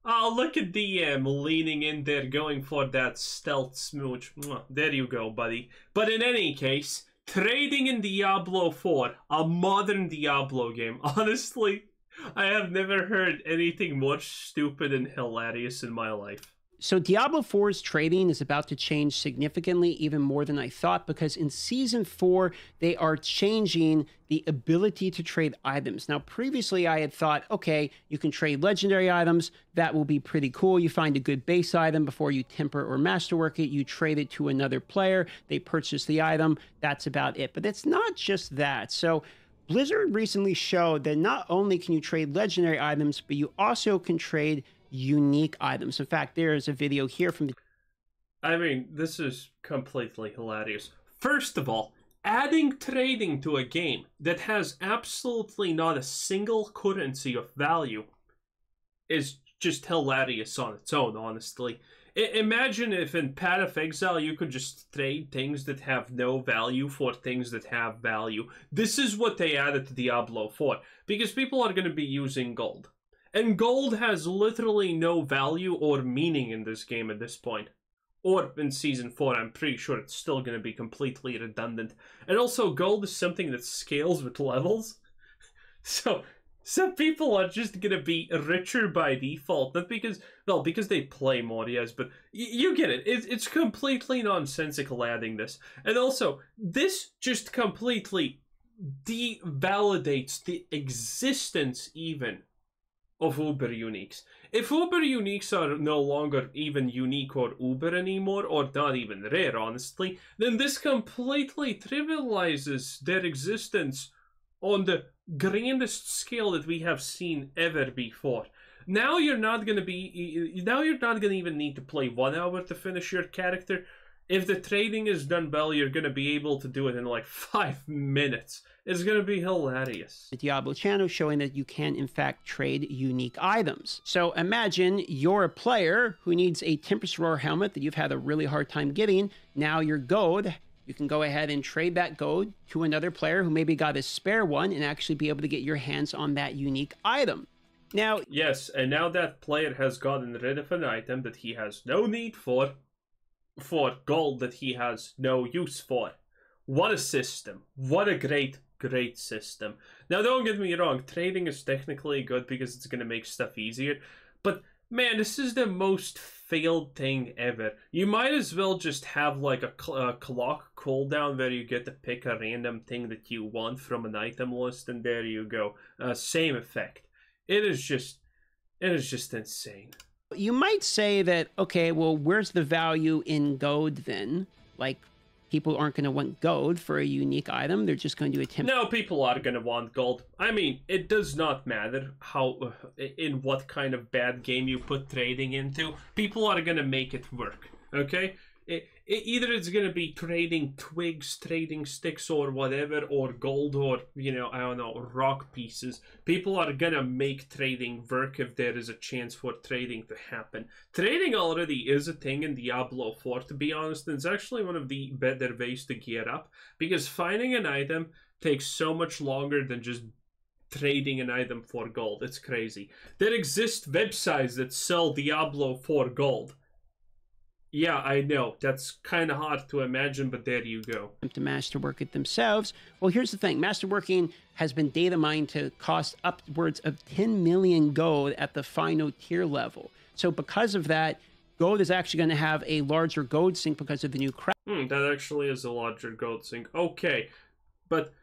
Oh, look at DM leaning in there, going for that stealth smooch. Mwah. There you go, buddy. But in any case, trading in Diablo 4, a modern Diablo game. Honestly, I have never heard anything more stupid and hilarious in my life. So Diablo 4's trading is about to change significantly, even more than I thought, because in Season 4, they are changing the ability to trade items. Now, previously I had thought, okay, you can trade legendary items. That will be pretty cool. You find a good base item before you temper or masterwork it. You trade it to another player. They purchase the item. That's about it. But it's not just that. So Blizzard recently showed that not only can you trade legendary items, but you also can trade unique items. In fact, there is a video here from the... I mean, this is completely hilarious. First of all, adding trading to a game that has absolutely not a single currency of value is just hilarious on its own, honestly. Imagine if in Path of Exile you could just trade things that have no value for things that have value. This is what they added to Diablo 4, because people are going to be using gold. And gold has literally no value or meaning in this game at this point. Or in Season 4, I'm pretty sure it's still going to be completely redundant. And also, gold is something that scales with levels. So, some people are just going to be richer by default. Not because, well, because they play more, yes, but you get it. It's completely nonsensical adding this. And also, this just completely devalidates the existence even of Uber uniques. If Uber uniques are no longer even unique or Uber anymore, or not even rare, honestly, then this completely trivializes their existence on the grandest scale that we have seen ever before. Now you're not gonna even need to play 1 hour to finish your character. If the trading is done well, you're gonna be able to do it in like 5 minutes. It's gonna be hilarious. The Diablo channel showing that you can in fact trade unique items. So imagine you're a player who needs a Tempest Roar helmet that you've had a really hard time getting. Now your gold, you can go ahead and trade that gold to another player who maybe got a spare one and actually be able to get your hands on that unique item. Now, yes, and now that player has gotten rid of an item that he has no need for gold that he has no use for. What a system. What a great system. Now, don't get me wrong, trading is technically good because it's going to make stuff easier, but man, this is the most failed thing ever. You might as well just have like a clock cooldown where you get to pick a random thing that you want from an item list, and there you go. Same effect. It is just insane. You might say that, okay, well, where's the value in gold then? Like, people aren't going to want gold for a unique item. They're just going to attempt... No, people are going to want gold. I mean, it does not matter how, in what kind of bad game you put trading into. People are going to make it work, okay? Either it's going to be trading twigs, trading sticks, or whatever, or gold, or, you know, I don't know, rock pieces. People are going to make trading work if there is a chance for trading to happen. Trading already is a thing in Diablo 4, to be honest, and it's actually one of the better ways to gear up, because finding an item takes so much longer than just trading an item for gold. It's crazy. There exist websites that sell Diablo 4 gold. Yeah, I know. That's kind of hard to imagine, but there you go. To masterwork it themselves. Well, here's the thing. Masterworking has been data mined to cost upwards of 10 million gold at the final tier level. So because of that, gold is actually going to have a larger gold sink because of the new craft. That actually is a larger gold sink. Okay, but...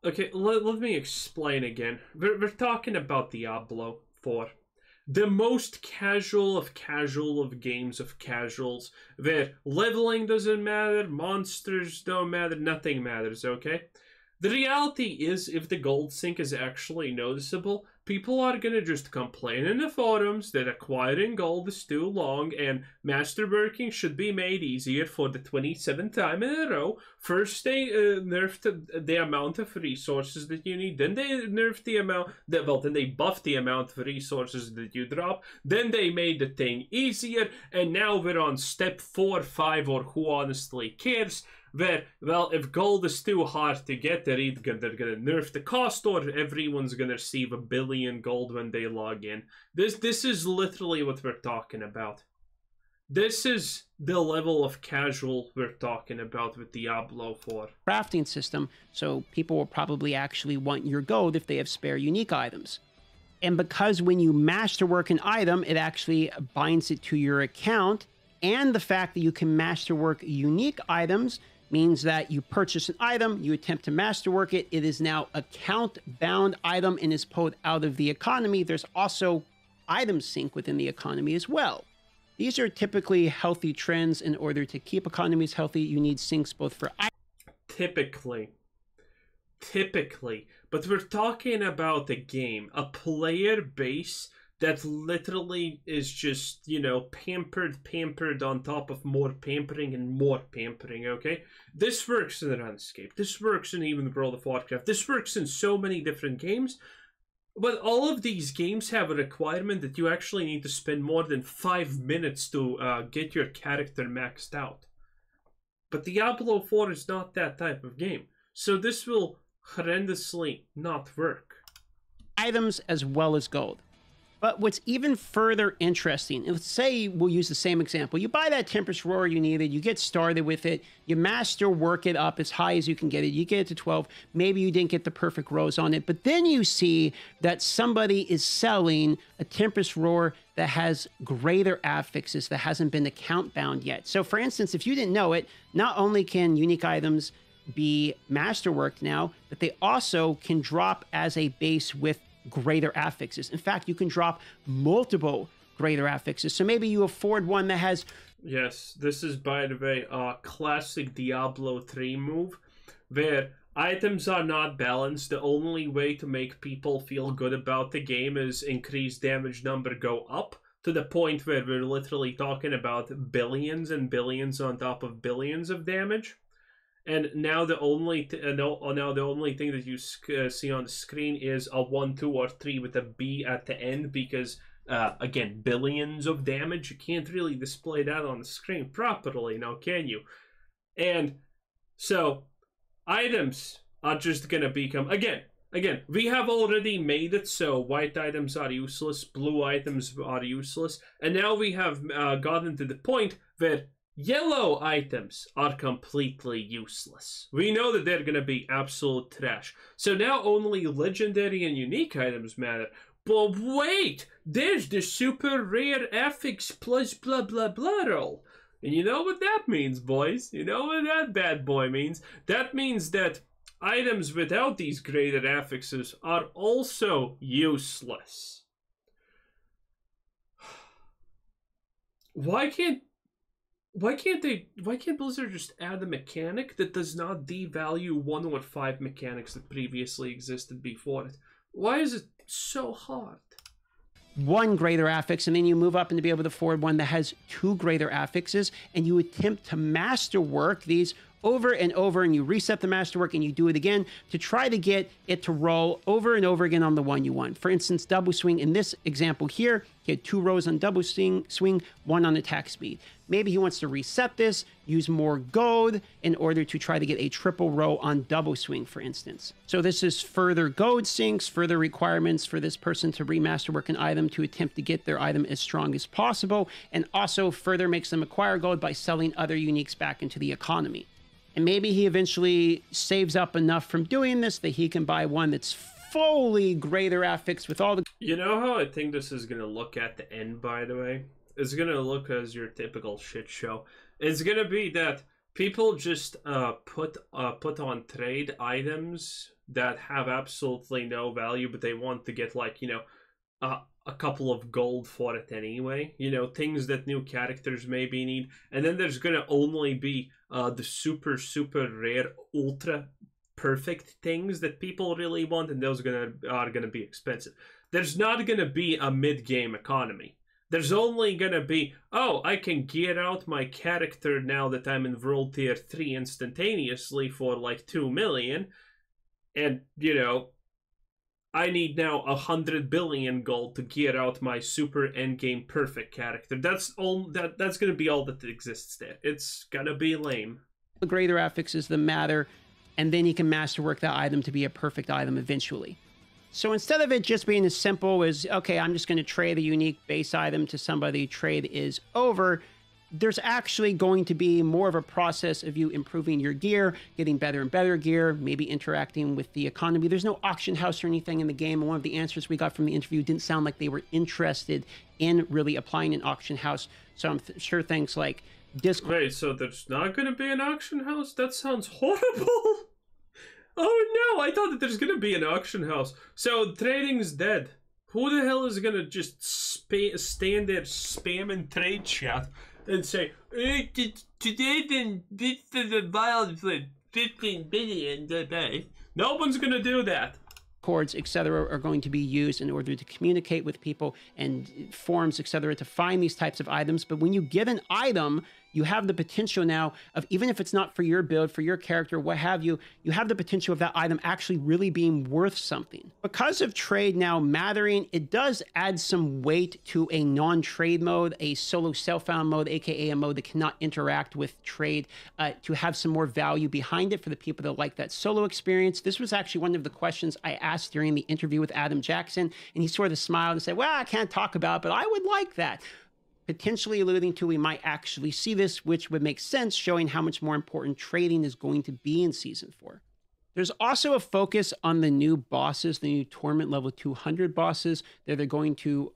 Okay, let me explain again. We're talking about Diablo 4. The most casual of games of casuals, where leveling doesn't matter, monsters don't matter, nothing matters, okay? The reality is, if the gold sink is actually noticeable, people are gonna just complain in the forums that acquiring gold is too long and masterworking should be made easier for the 27th time in a row. First they nerfed the amount of resources that you need, then they nerfed the amount, then they buffed the amount of resources that you drop, then they made the thing easier, and now we're on step 4, 5, or who honestly cares, where, well, if gold is too hard to get, they're either they're gonna nerf the cost, or everyone's gonna receive 1 billion gold when they log in. This is literally what we're talking about. This is the level of casual we're talking about with Diablo 4. Crafting system, so people will probably actually want your gold if they have spare unique items. And because when you masterwork an item, it actually binds it to your account, and the fact that you can masterwork unique items means that you purchase an item, you attempt to masterwork it, it is now account-bound item and is pulled out of the economy. There's also item sync within the economy as well. These are typically healthy trends. In order to keep economies healthy, you need syncs both for... Typically. But we're talking about a game, a player base that literally is just, you know, pampered on top of more pampering and more pampering, okay? This works in RuneScape. This works in even World of Warcraft. This works in so many different games. But all of these games have a requirement that you actually need to spend more than 5 minutes to get your character maxed out. But Diablo 4 is not that type of game. So this will horrendously not work. Items as well as gold. But what's even further interesting, let's say we'll use the same example. You buy that Tempest Roar you needed, you get started with it, you master work it up as high as you can get it, you get it to 12, maybe you didn't get the perfect rows on it, but then you see that somebody is selling a Tempest Roar that has greater affixes that hasn't been account bound yet. So for instance, if you didn't know it, not only can unique items be masterworked now, but they also can drop as a base with greater affixes. In fact, you can drop multiple greater affixes. So maybe you afford one that has... Yes, this is, by the way, a classic Diablo 3 move, where items are not balanced. The only way to make people feel good about the game is increase damage number go up, to the point where we're literally talking about billions and billions on top of billions of damage. And now the only now the only thing that you see on the screen is a 1, 2, or 3 with a B at the end, because again, billions of damage. You can't really display that on the screen properly now, can you? And so items are just gonna become again. We have already made it so white items are useless, blue items are useless, and now we have gotten to the point where yellow items are completely useless. We know that they're going to be absolute trash. So now only legendary and unique items matter. But wait! There's the super rare affix plus blah blah blah roll. And you know what that means, boys? You know what that bad boy means? That means that items without these greater affixes are also useless. Why can't Blizzard just add a mechanic that does not devalue 1 or 5 mechanics that previously existed before it? Why is it so hard? One greater affix, and then you move up and to be able to afford one that has 2 greater affixes, and you attempt to masterwork these over and over, and you reset the masterwork and you do it again to try to get it to roll over and over again on the one you want. For instance, double swing in this example here, he had 2 rows on double swing, 1 on attack speed. Maybe he wants to reset this, use more gold in order to try to get a triple row on double swing, for instance. So this is further gold sinks, further requirements for this person to remasterwork an item to attempt to get their item as strong as possible, and also further makes them acquire gold by selling other uniques back into the economy. And maybe he eventually saves up enough from doing this that he can buy one that's fully greater affix with all the... You know how I think this is going to look at the end, by the way? It's going to look as your typical shit show. It's going to be that people just put on trade items that have absolutely no value, but they want to get, like, you know, a couple of gold for it anyway. You know, things that new characters maybe need. And then there's going to only be the super, super rare, ultra perfect things that people really want, and those are gonna be expensive. There's not going to be a mid-game economy. There's only going to be, oh, I can gear out my character now that I'm in World Tier 3 instantaneously for like 2 million. And, you know, I need now 100 billion gold to gear out my super endgame perfect character. That's all. That's going to be all that exists there. It's going to be lame. the greater affixes that matter, and then you can masterwork that item to be a perfect item eventually. So instead of it just being as simple as, okay, I'm just going to trade a unique base item to somebody, trade is over, there's actually going to be more of a process of you improving your gear, getting better and better gear, maybe interacting with the economy. There's no auction house or anything in the game, and one of the answers we got from the interview didn't sound like they were interested in really applying an auction house. So I'm sure things like Discord... Wait, so there's not going to be an auction house? That sounds horrible! Oh no, I thought that there's going to be an auction house. So trading's dead. Who the hell is going to just stand there spamming trade chat and say, hey, today then this is a vial for 15 billion today? No one's going to do that. Chords, etc., are going to be used in order to communicate with people, and forums, etc., to find these types of items. But when you get an item, you have the potential now of, even if it's not for your build, for your character, what have you, you have the potential of that item actually really being worth something. Because of trade now mattering, it does add some weight to a non-trade mode, a solo self-found mode, aka a mode that cannot interact with trade, to have some more value behind it for the people that like that solo experience. This was actually one of the questions I asked during the interview with Adam Jackson, and he sort of smiled and said, well, I can't talk about it, but I would like that. Potentially alluding to we might actually see this, which would make sense, showing how much more important trading is going to be in Season 4. There's also a focus on the new bosses, the new Tournament Level 200 bosses, that they're going to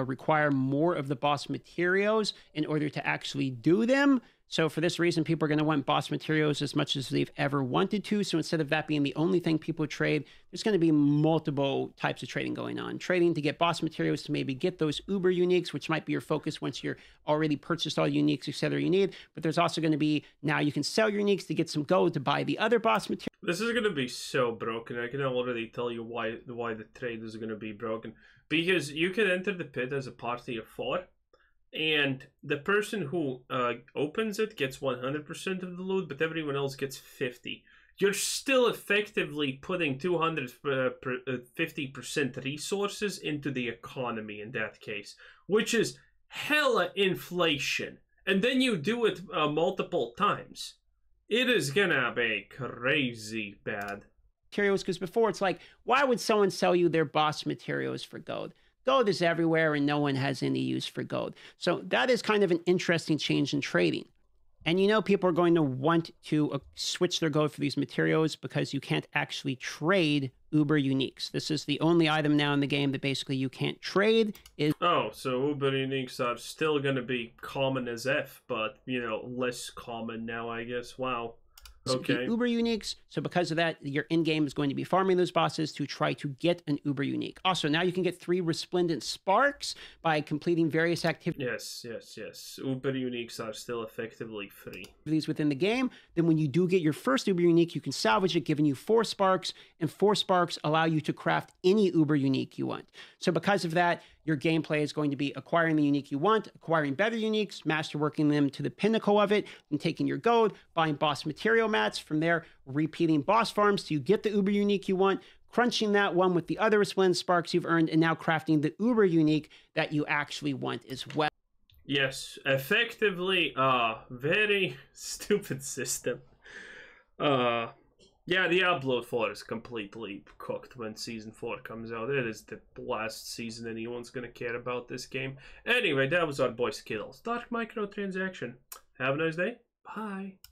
require more of the boss materials in order to actually do them. So for this reason, people are going to want boss materials as much as they've ever wanted to. So instead of that being the only thing people trade, there's going to be multiple types of trading going on. Trading to get boss materials, to maybe get those uber uniques, which might be your focus once you're already purchased all the uniques, etc. you need. But there's also going to be, now you can sell your uniques to get some gold to buy the other boss materials. This is going to be so broken. I can already tell you why the trade is going to be broken. Because you can enter the pit as a party of 4. And the person who opens it gets 100% of the loot, but everyone else gets 50. You're still effectively putting 250% resources into the economy in that case, which is hella inflation. And then you do it multiple times. It is gonna be crazy bad. Materials, because before it's like, why would someone sell you their boss materials for gold? Gold is everywhere and no one has any use for gold. So that is kind of an interesting change in trading. And you know people are going to want to switch their gold for these materials because you can't actually trade Uber Uniques. This is the only item now in the game that basically you can't trade. Oh, so Uber Uniques are still going to be common as F, but, you know, less common now, I guess. Wow. Okay. Uber Uniques. So because of that, your in-game is going to be farming those bosses to try to get an Uber Unique. Also, now you can get 3 Resplendent Sparks by completing various activities. Yes. Uber Uniques are still effectively free. Within the game. Then when you do get your first Uber Unique, you can salvage it, giving you 4 Sparks, and 4 Sparks allow you to craft any Uber Unique you want. So because of that, your gameplay is going to be acquiring the unique you want, acquiring better uniques, masterworking them to the pinnacle of it, and taking your gold, buying boss material mats. From there, repeating boss farms till you get the Uber unique you want, crunching that one with the other Resplendent Sparks you've earned, and now crafting the Uber unique that you actually want as well. Yes, effectively, very stupid system. Yeah, Diablo 4 is completely cooked when Season 4 comes out. It is the last season anyone's gonna care about this game. Anyway, that was our boy Skittles. Dark microtransaction. Have a nice day. Bye.